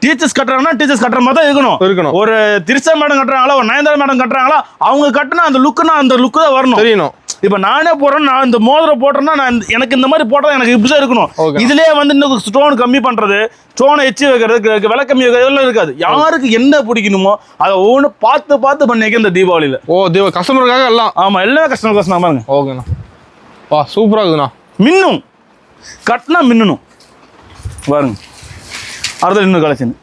டீச்சர்ஸ் கட்டுறாங்கன்னா டீச்சர்ஸ் கட்டுற மாதிரி தான் இருக்கணும். ஒரு திரிசா மேடம் கட்டுறாங்களா, ஒரு நயன்தாரா மேடம் கட்டுறாங்களா, அவங்க கட்டினா அந்த லுக்கு தான் வரணும். தெரியணும். இப்போ நானே போடுறேன், நான் இந்த மோதிரம் போடுறேன்னா எனக்கு இந்த மாதிரி போட்டால் எனக்கு இப்படி தான் இருக்கணும். இதுலேயே வந்து இன்னும் ஸ்டோன் கம்மி பண்ணுறது, ஸ்டோனை எச்சி வைக்கிறது, விலை கம்மி வைக்கிறது எல்லாம் இருக்காது. யாருக்கு என்ன பிடிக்கணுமோ அதை ஒவ்வொன்று பார்த்து பண்ணிக்க இந்த தீபாவளியில். கஸ்டமருக்காக எல்லாம். ஆமாம் எல்லாமே கஸ்டமர் பாருங்க. ஓகேண்ணா. சூப்பராக இருக்குதுண்ணா. மின்னும் கட்டினா மின்னணும் பாருங்க. அடுத்த இன்னும் கலெக்ஷன்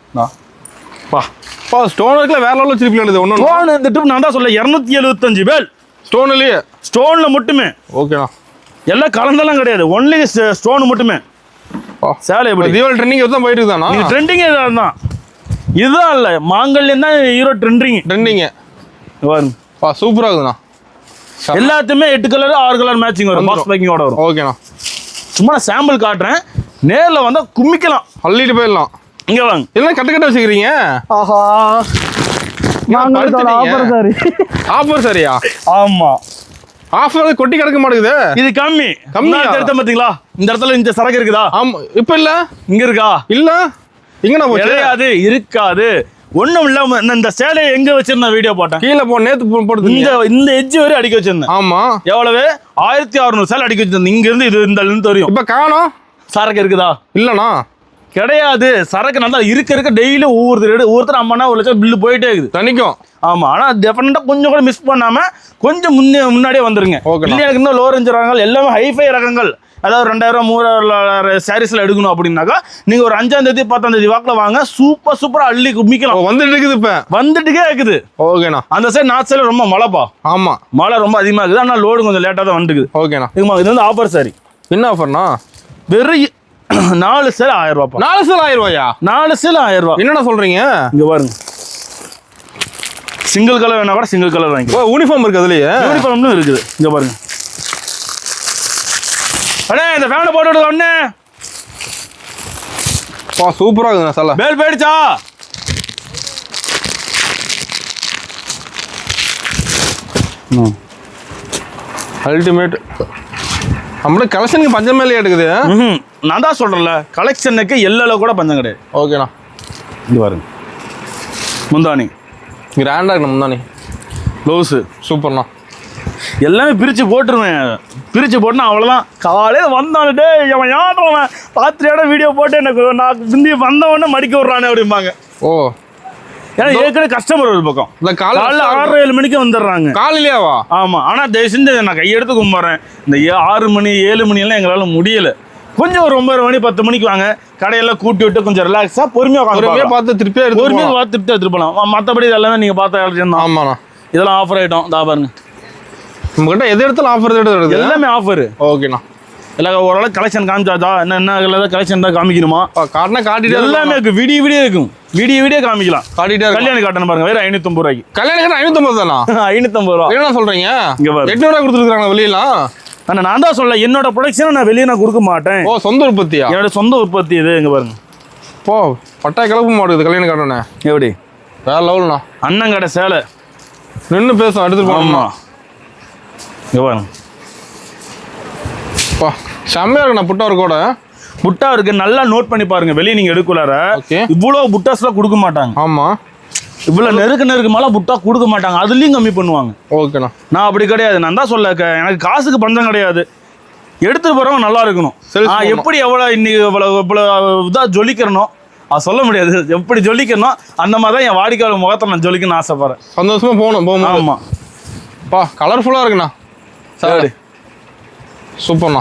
ஸ்டோன் இருக்குல்ல வேற லெவலில் வச்சிருப்பீங்க. ஸ்டோன் இந்த ட்ரிப் நான் தான் சொல்ல 275 பேல் ஸ்டோனில் மட்டுமே. ஓகேண்ணா. எல்லாம் கலந்தெல்லாம் கிடையாது. ஒன்லி ஸ்டோன் மட்டுமே. சேலை எப்படி தீபாவளி ட்ரெண்டிங் தான் போயிட்டு இருக்குதாண்ணா? ட்ரெண்டிங்கே தான். இதுதான் இல்லை மாங்கல்யம் தான் ஹீரோ ட்ரெண்டிங்கு. சூப்பராக இருக்குதுண்ணா. எல்லாத்தையுமே 8 கலர் 6 கலர் மேட்சிங் வரும். பாக்ஸ் பேக்கிங்கோட வரும். ஓகேண்ணா. சும்மா நான் சாம்பிள் காட்டுறேன். நேரில் வந்தால் கும்மிக்கலாம், அள்ளிட்டு போயிடலாம். இங்கே வாங்க. எல்லாம் கட்ட வச்சுக்கிறீங்க. ஆஹா ஆஃபர் சரியா? ஆமாம். ஆஃபர் கொட்டி கிடக்க மாட்டேங்குது. இது கம்மி எடுத்த பார்த்தீங்களா? இந்த இடத்துல இந்த சரக்கு இருக்குதா? ஆமாம். இப்போ இல்லை. இங்கே இருக்கா? இல்லை. எங்கண்ணா போச்சு? கிடையாது, இருக்காது. ஒண்ணும் இல்லாம இந்த சேலையை எங்க வச்சிருந்த வீடியோ போட்டேன், கீழே நேத்து போட்டு இந்த எட்ஜ் வரை அடிக்க வச்சிருந்தேன். ஆமா, எவ்வளவு 1600 சேலை அடிக்க வச்சிருந்தேன். இங்க இருந்து இது இந்த தெரியும். இப்ப காணோம். சரக்கு இருக்குதா? இல்லண்ணா, கிடையாது. சரக்கு நல்லா இருக்க டெய்லி ஒவ்வொருத்தர் 50,000 1 லட்சம் பில்லு போயிட்டே இருக்குது தனிக்கும். ஆமா, ஆனா டெஃபினட்டா கொஞ்சம் கூட மிஸ் பண்ணாம கொஞ்சம் முன்னாடியே வந்துருங்க. ஓகே, எனக்கு இன்னும் லோ ரேஞ்ச் ரகங்கள் எல்லாமே ஹைஃபை ரகங்கள். அதாவது 2000 3000 சாரீஸ்ல எடுக்கணும் அப்படின்னாக்கா நீங்க ஒரு 5ஆம் தேதி 10ஆம் தேதி வாக்குல வாங்க. சூப்பரா அள்ளி குமிக்கலாம். வந்துட்டு இருக்குது, இப்ப வந்துட்டுக்கே இருக்குது. ஓகேண்ணா. அந்த சைடு நார்த் சைடு ரொம்ப மழைப்பா. ஆமா, மழை ரொம்ப அதிகமா இருக்குது. ஆனா லோடு கொஞ்சம் லேட்டா தான் வந்துக்குது. ஓகேண்ணா. இது வந்து ஆஃபர் சாரி. என்ன ஆஃபர்ண்ணா? வெறும் 4 சேல் 1000 ரூபாய். 4 சேல் 1000 ரூபாயா? 4 சேல் 1000 ரூபாய். என்னடா சொல்றீங்க? இங்க பாருங்க, சிங்கிள் கலர் வேணா கூட சிங்கிள் கலர் வாங்கிக்கலாம். யூனிஃபார்ம் இருக்கு, அதுலயே யூனிஃபார்ம்னு இருக்குது. இங்க பாருங்க அண்ணே, இந்த ஃபேனை போட்டு விடுங்க அண்ணே. சூப்பரா இருக்குண்ணா சேலை. பேல் போயிடுச்சா? அல்டிமேட். நம்மளோட கலெக்ஷனுக்கு பஞ்சம் மேலே எடுக்குது. நான் தான் சொல்றேன்ல, கலெக்ஷனுக்கு எல்லோ கூட பஞ்சம் கிடையாது. ஓகேண்ணா. இங்க பாருங்க, முந்தானி கிராண்டா இருக்கு. முந்தானி ப்ளவுஸு சூப்பர்ண்ணா. எல்லாமே பிரித்து போட்டுருவேன். பிரித்து போட்டுனா அவ்வளோதான். காலையில் வந்தான்ட்டு அவன் யாருவன் ராத்திரியோட வீடியோ போட்டு எனக்கு நான் முந்தி வந்தவொடனே மடிக்க விட்றானே அப்படிம்பாங்க. ஓ, ஏன்னா ஏற்கனவே கஸ்டமர் ஒரு பக்கம் இல்லை காலையில் 6-7 மணிக்கு வந்துடுறாங்க. காலையிலேவா? ஆமாம். ஆனால் தயவு செஞ்சு நான் கையெடுத்து கும்பிட்றேன். இந்த 6 மணி 7 மணியெல்லாம் எங்களால் முடியலை. கொஞ்சம் ஒரு 9 மணி 10 மணிக்கு வாங்க. கடையெல்லாம் கூட்டி விட்டு கொஞ்சம் ரிலாக்ஸாக பொறுமையாக பார்த்து திருப்பியாக எடுத்துட்டு போகலாம். மற்றபடி இதெல்லாமே நீங்கள் பார்த்த விஷயம் தான். ஆமாண்ணா. இதெல்லாம் ஆஃபர் ஐட்டம் தான் பாருங்க. நம்மகிட்ட எது எடுத்தாலும் ஆஃபர் எடுத்து எல்லாமே ஆஃபர். ஓகேண்ணா. எல்லாம் ஓரளவு கலெக்ஷன் காமிச்சாச்சா? என்ன கலெக்ஷன் தான் காமிக்கணுமா? காட்டினா காட்டிட்டு எல்லாமே இருக்கு. விடிய இருக்கும். விடிய காமிக்கலாம். காட்டிட்டே கல்யாணி காட்டன் பாருங்க, வேற 550 ரூபாய்க்கு. கல்யாணி காட்டன் 550 தானா? 550 ரூபா. என்ன சொல்றீங்க? இங்க பாருங்க, 800 ரூபாய் கொடுத்துருக்காங்க வெளியெல்லாம். நான் தான் சொல்ல, என்னோட ப்ரொடக்ஷன் நான் வெளியே கொடுக்க மாட்டேன். ஓ, சொந்த உற்பத்தியா? என்னோட சொந்த உற்பத்தி இது. இங்க பாருங்க, போ பட்டாய் கிளப்பு மாட்டுது கல்யாணி காட்டனே. எப்படி வேற லெவல்ண்ணா. அண்ணன் கடை சேலை நின்று பேசும் எடுத்துட்டு போகணுமா? இங்க பாருங்க, செம்மையா இருக்குண்ணா. புட்டா இருக்கோட புட்டா இருக்கு. நல்லா நோட் பண்ணி பாருங்க. வெளியே நீங்க எடுக்கலார இவ்வளவு புட்டாஸ்லாம் கொடுக்க மாட்டாங்க. ஆமா, இவ்வளவு நெருக்கு மேல புட்டா கொடுக்க மாட்டாங்க. அதுலயும் கம்மி பண்ணுவாங்க. ஓகேண்ணா. நான் அப்படி கிடையாது. நான் தான் சொல்ல, எனக்கு காசுக்கு பஞ்சம் கிடையாது. எடுத்துட்டு போறவங்க நல்லா இருக்கணும். எப்படி எவ்வளவு இன்னைக்கு இவ்வளவு இதா ஜொலிக்கிறனோ அது சொல்ல முடியாது. எப்படி ஜொலிக்கணும் அந்த மாதிரி தான் என் வாடிக்கையாளர் முகத்தை நான் ஜொலிக்கணும்னு ஆசைப்படுறேன். சந்தோஷமா போகணும். ஆமா, கலர்ஃபுல்லா இருக்குண்ணா. சரி, சூப்பர்ண்ணா.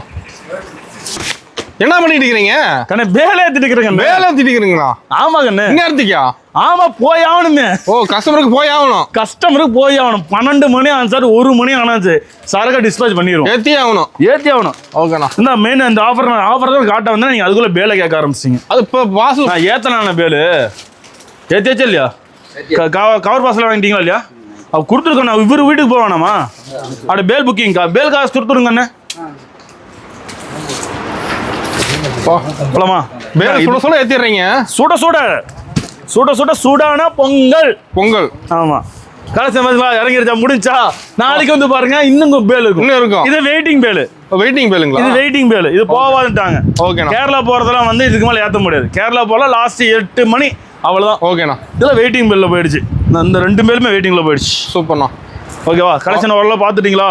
என்ன பண்ணிட்டு இருக்கீங்க? கண்ணே வேலை ஏத்திட்டு இருக்கிறேன். வேலை ஏத்திட்டு இருக்கீங்களா? ஆமா கண்ணே. நேரத்துக்கா? ஆமா, போய் ஆகணுமே. ஓ, கஸ்டமருக்கு போய் ஆகணும். கஸ்டமருக்கு போய் ஆகணும். 12 மணி ஆனாச்சு, 1 மணி ஆனாச்சு, சரக்கை டிஸ்பேச் பண்ணிடுவோம். ஏத்தி ஆகணும். ஓகேண்ணா. இந்த மெயின் இந்த ஆஃபர் தான் காட்ட வந்தா நீங்க அதுக்குள்ள பேலை கேட்க ஆரம்பிச்சிங்க. அது இப்போ வாசல் நான் ஏத்தனான பேலு ஏத்தியாச்சா இல்லையா? கவர் பாசல் வாங்கிட்டீங்களா இல்லையா? அவ கொடுத்துருக்கோம். நான் இவரு வீட்டுக்கு போவானாமா? அப்படி பேல் புக்கிங்கா? பேல் காசு கொடுத்துருங்க அண்ணே. போலாமா? பேல் சுட சுட ஏத்திடுறீங்க. சுட சூடான பொங்கல். ஆமா, கடைசி இறங்கிருச்சா? முடிஞ்சா? நாளைக்கு வந்து பாருங்க, இன்னும் பேல் இருக்கும். இது வெயிட்டிங் பேலு. இது வெயிட்டிங் பேலு. இது போவாதுட்டாங்க. ஓகேண்ணா. கேரளா போறதெல்லாம் வந்து இதுக்கு மேல ஏத்த முடியாது. கேரளா போல லாஸ்ட் 8 மணி அவ்வளவுதான். ஓகேண்ணா. இதெல்லாம் வெயிட்டிங் பேல்ல போயிடுச்சு. இந்த 2 பேலுமே வெயிட்டிங்ல போயிடுச்சு. சூப்பர்ண்ணா. ஓகேவா? கலெக்ஷன் ஓரளவு பார்த்துட்டீங்களா?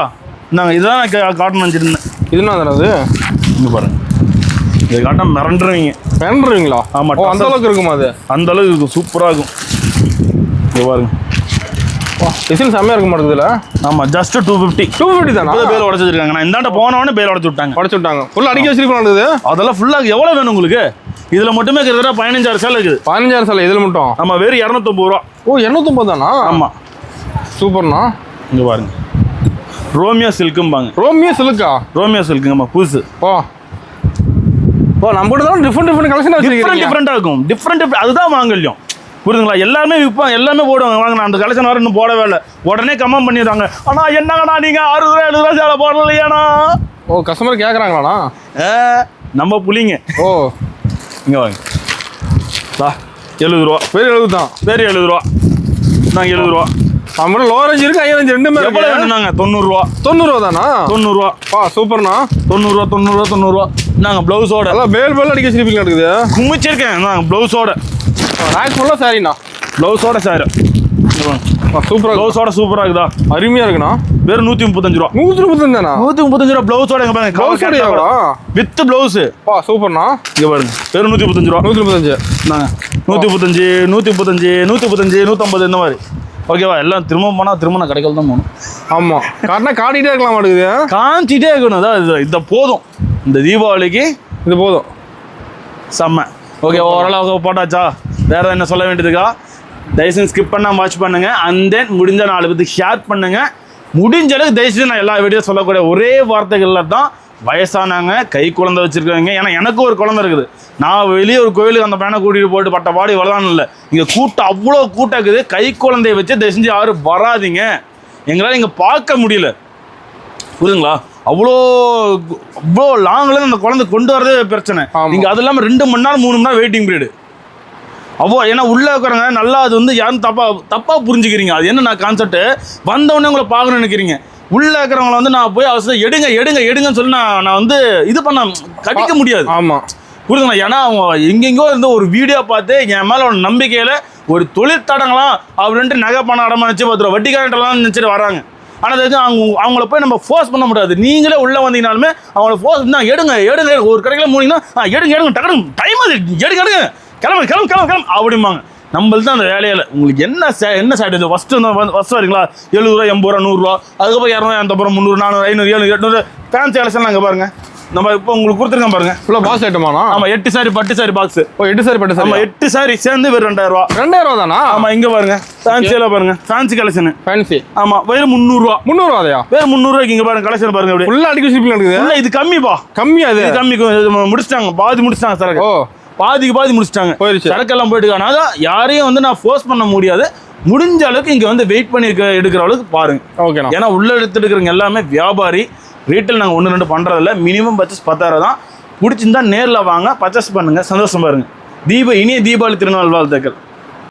நாங்கள் இதுதான் நான் காட்டணும் வச்சுருந்தேன். இதுனா அது இங்கே பாருங்க, இது காட்ட மிரண்டுருவீங்களா? ஆமாம், அந்த அளவுக்கு இருக்குமா? அது அந்த அளவுக்கு இருக்கும். சூப்பராக இருக்கும். இங்கே பாருங்க, டிசைன் செம்மையாக இருக்க மாட்டேங்குதுல. ஆமாம், ஜஸ்ட் 250 தானே. பேல் உடச்சு வச்சிருக்காங்க. நான் இந்தாண்ட போனவொடனே பேல் உடச்சு விட்டாங்க. ஃபுல்லாக அடிக்க வச்சிருக்கோம். அதெல்லாம் ஃபுல்லாக எவ்வளோ வேணும் உங்களுக்கு? இதில் மட்டுமே கிட்டத்தட்ட 15,000 சேலை இருக்குது. 15,000 சேலை இதில் மட்டும்? ஆமாம், வெறும் 250 ரூபா. ஓ, 250 தானா? ஆமாம், சூப்பர்ண்ணா. இங்கே பாருங்க, ரோமியோ சில்க்கும்பாங்க. ரோமியோ சில்க்குங்கம்மா, புதுசு. நம்ம கூட தான் டிஃப்ரெண்ட் கலெக்ஷன் வச்சிருக்கீங்க. டிஃப்ரெண்டாக இருக்கும். டிஃப்ரெண்ட், அதுதான் மாங்கல்யம். புரியுதுங்களா? எல்லாமே விற்பாங்க, எல்லாமே போடுவாங்க. வாங்க, நான் அந்த கலெக்ஷன் வர இன்னும் போடவே இல்லை. உடனே கமெண்ட் பண்ணிடுறாங்க, அண்ணா என்னங்கண்ணா நீங்கள் 60 ரூபா 70 ரூபா சேலை போடலையாண்ணா? ஓ, கஸ்டமர் கேட்குறாங்களாண்ணா? நம்ம புள்ளிங்க. ஓ, இங்கே வாங்க, 70 ரூபா. வேறு 70 தான். வேறு 70 ரூபா. நாங்கள் 70 ரூபா. நம்மளோட லோ ரேஞ்ச் இருக்கு, ஹை ரேஞ்ச் ரெண்டுமே எவ்வளோ வேணும்னாங்க? 90 ரூபா. 90 ரூபா தானா? 90 ரூபா. சூப்பர்ண்ணா. 90 ரூபா. நாங்கள் ப்ளவுஸோட அதான் பேல் அடிக்க வச்சிருப்பீங்களா? இருக்குது குமிச்சிருக்கேன். நாங்கள் ப்ளவுஸோட நான் சொல்ல சாரிண்ணா. ப்ளவுஸோட சாரி சூப்பராக ப்ளவுஸோட சூப்பராக இருக்குதா? அருமையாக இருக்குண்ணா. வெறும் 135 ரூபா. 135 தானா? 135 ரூபா ப்ளவுஸோட எங்க பாருங்க. ப்ளவுஸோட எவ்வளோ? With blouse. சூப்பர்ண்ணா. இங்கே பாருங்க வெறும் 135 ரூபா. 135 135 135 135 150 இந்த மாதிரி. ஓகேவா? எல்லாம் திரும்ப போனால் திரும்ப நான் கடைகள் தான் போகணும். ஆமாம், காட்டினா காட்டிகிட்டே இருக்கலாம் மாட்டேங்குது. காமிச்சிட்டே இருக்கணும். அதான் இந்த போதும், இந்த தீபாவளிக்கு இது போதும். செம்ம. ஓகே, ஓரளவுக்கு போட்டாச்சா? வேற என்ன சொல்ல வேண்டியதுக்கா? தயவுசெய்து ஸ்கிப் பண்ணால் வாட்ச் பண்ணுங்க. அண்ட் தென் முடிஞ்ச 4 பேருக்கு ஷேர் பண்ணுங்க. முடிஞ்ச அளவுக்கு தயவுசெய்து நான் எல்லா வீடியோ சொல்லக்கூடிய ஒரே வார்த்தைகளில் தான் வயசானாங்க, கை குழந்தை வச்சுருக்கவங்க. ஏன்னா எனக்கும் ஒரு குழந்தை இருக்குது. நான் வெளியே ஒரு கோயிலுக்கு அந்த பையனை கூட்டிகிட்டு போயிட்டு பட்ட பாடி வரலான்னு இல்லை. இங்கே கூட்டம் அவ்வளோ கூட்டம் இருக்குது. கை குழந்தைய வச்சு தயவு செஞ்சு யாரும் வராதிங்க. எங்களால் இங்கே பார்க்க முடியல, புரியுதுங்களா? அவ்வளோ லாங்கில் அந்த குழந்தை கொண்டு வரதே பிரச்சனை. நீங்கள் அது இல்லாமல் 2 மணி நேரம் 3 மணி நேரம் வெயிட்டிங் பீரியடு. ஏன்னா உள்ளே இருக்கிறவங்க நல்லா அது வந்து யாரும் தப்பாக புரிஞ்சுக்கிறீங்க. அது என்ன நான் கான்செப்ட், வந்தவொடனே உங்களை பார்க்கணும்னு நினைக்கிறீங்க. உள்ளே இருக்கிறவங்கள வந்து நான் போய் அவசரம் எடுங்கன்னு சொல்லி நான் வந்து இது பண்ண கட்டிக்க முடியாது. ஆமாம், புரியுதுங்களா? ஏன்னா அவங்க எங்கெங்கோ இருந்து ஒரு வீடியோ பார்த்து என் மேலே ஒரு நம்பிக்கையில் ஒரு தொழில் தடங்களாம் அப்படின்ட்டு நகை பணம் அடமா நினச்சி 10 ரூபா வட்டிக்காரட்டெல்லாம் நினச்சிட்டு வராங்க. ஆனால் அது அவங்கள போய் நம்ம ஃபோர்ஸ் பண்ண முடியாது. நீங்களே உள்ளே வந்தீங்கனாலுமே அவங்கள ஃபோர்ஸ் தான் எடுங்க ஒரு கடையில் போனீங்கன்னா எடுங்க டக்குனு டைம் அது எடுங்க கிளம்பு அப்படிம்பாங்க. நம்மளுக்கு தான் அந்த வேலையில் உங்களுக்கு என்ன சாட்டிஸ் ஃபஸ்ட்டு வரீங்களா 70 ரூபா 80 ரூபா 100 ரூபா, அதுக்கப்புறம் 200 250 300 400 500 700 800 ஃபேன்சி கலெக்ஷன் அங்கே பாருங்க. நம்ம இப்போ உங்களுக்கு கொடுத்துருக்கேன் பாருங்க. ஃபுல்லாக பாக்ஸ் ஐட்டமாண்ணா? ஆமாம், 8 சாரி பட்டு சாரி பாக்ஸ். 8 சாரி பட்டு சாரி. ஆமாம், 8 சாரி சேர்ந்து வெறும் 2000 ரூபா. 2000 ரூபா தானா? ஆமாம், இங்கே பாருங்க ஃபேன்சியில் பாருங்க, ஃபேன்சி கலெக்ஷன். ஃபேன்சி. ஆமாம், வெறும் 300 ரூபா. 300 ரூபாயா? வெறும் 300 ரூபாய்க்கு இங்கே பாருங்க கலெக்ஷன் பாருங்க. அப்படியே ஃபுல்லாக அடிக்க ஷிப்பிங் நடக்குது. இல்லை, இது கம்மிப்பா. கம்மியா? இது கம்மி முடிச்சிட்டாங்க, பாதி முடிச்சிட்டாங்க சரக்கு. பாதி முடிச்சிட்டாங்க. போயிடுச்சு, சரக்கெல்லாம் போயிட்டு. ஆனால் யாரையும் வந்து நான் ஃபோர்ஸ் பண்ண முடியாது. முடிஞ்ச அளவுக்கு இங்கே வந்து வெயிட் பண்ணி எடுக்கிற அளவுக்கு பாருங்க. ஓகேண்ணா. ஏன்னா உள்ள எடுத்துருக்கிறவங்க எல்லாமே வியாபாரி. ரீட்டைல் நாங்கள் 1-2 பண்ணுறதில்ல. மினிமம் பர்ச்சேஸ் 10,000 தான். பிடிச்சிருந்தா நேரில் வாங்க, பர்ச்சேஸ் பண்ணுங்க, சந்தோஷம் பாருங்க. இனிய தீபாவளி திருநாள் வாழ்த்துக்கள்.